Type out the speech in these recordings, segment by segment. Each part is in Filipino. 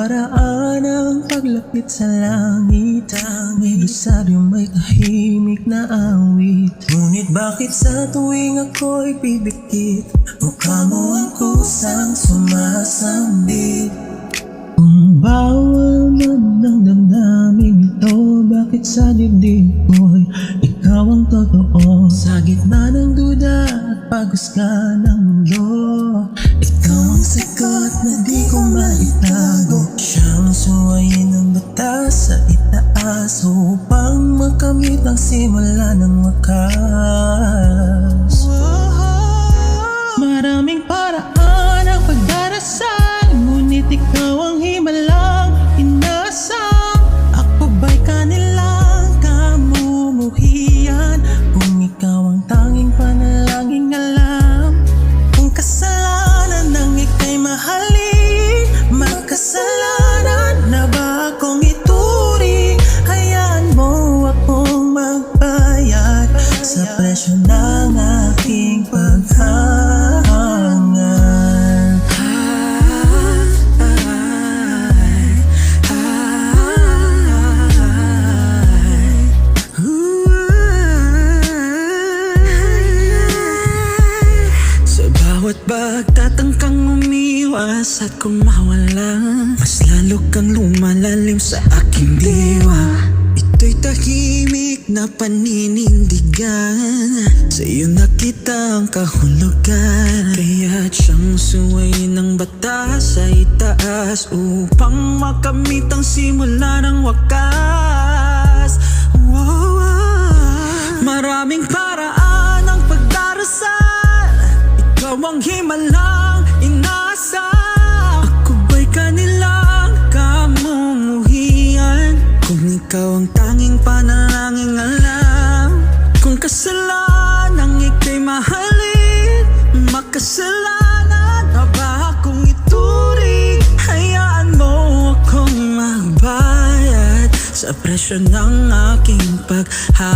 paraan ang paglapit sa langit. Tanging rosaryo may tahimik na awit. Ngunit bakit sa tuwing ako'y pipikit, mukha mo ang kusang sumasambit? Kung bawal man ng damdamin ito, bakit sa dibdib ko'y ikaw ang totoo? Sa gitna ng duda at paghusga ng mundo, ikaw ang sagot na di ko maitago. Siyang suwayin ng batas sa itaas upang makamit ang simula ng wakas. Maraming paraan ang pagdarasal, ngunit ikaw ang himalang inasal. Ako ba'y kanilang kamumuhian? Kung ikaw ang tanging panalangin alam, kung kasalanan ng ika'y mahalin, makasalanan na ba akong ituring? Hayaan mo akong magbayad sa presyo ng aking paghahangad. Bawat pagtatangkang umiwas at kumawala, mas lalo kang lumalalim sa aking diwa. Ito'y tahimik na paninindigan, sa'yo nakita ang kahulugan. Kaya't siyang suwayin ng batas sa itaas upang makamit ang simula ng wakas. Maraming paraan ang pagdarasal, ikaw ang himalang inasa. Ako ba'y kanilang kamumuhian? Kung ikaw ang tanging panalangin alam, kung kasalanang ika'y mahalin, makasalanan na ba akong ituring? Hayaan mo akong magbayad sa presyo ng aking paghahangad.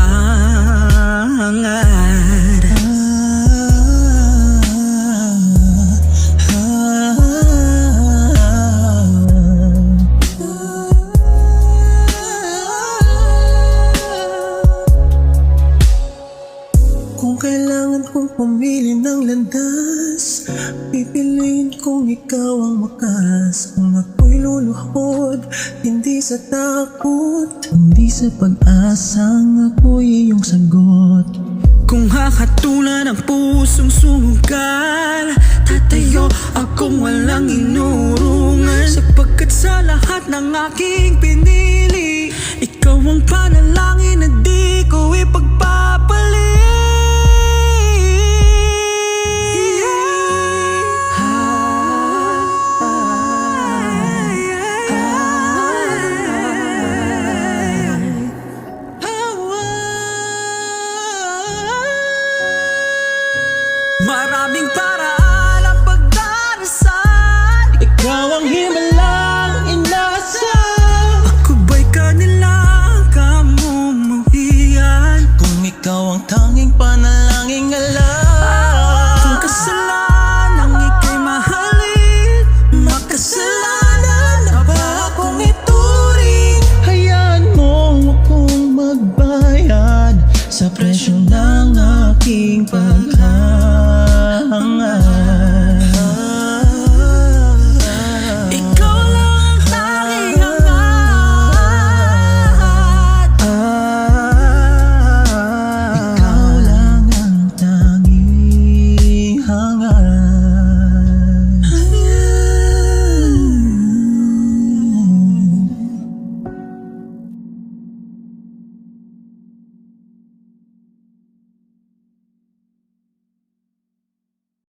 Kung kailangan kong pumili ng landas, pipiliin kong ikaw ang wakas. Kung ako'y luluhod, hindi sa takot, hindi sa pag-asang ako'y iyong sagot. Kung hahatulan ang pusong sugal, tatayo akong walang inurungan. Sapagkat sa lahat ng aking pinili, ikaw ang panalangin na di ko ipagpapalit. Maraming paraan ang pagdarasal, Ikaw ang himalang inasa. ako ba'y kanilang kamumuhian? Kung ikaw ang tanging panalangin alam, Kung kasalanang ika'y mahalin, makasalanan na ba akong ituring? Hayaan mo akong magbayad sa presyo ng aking pag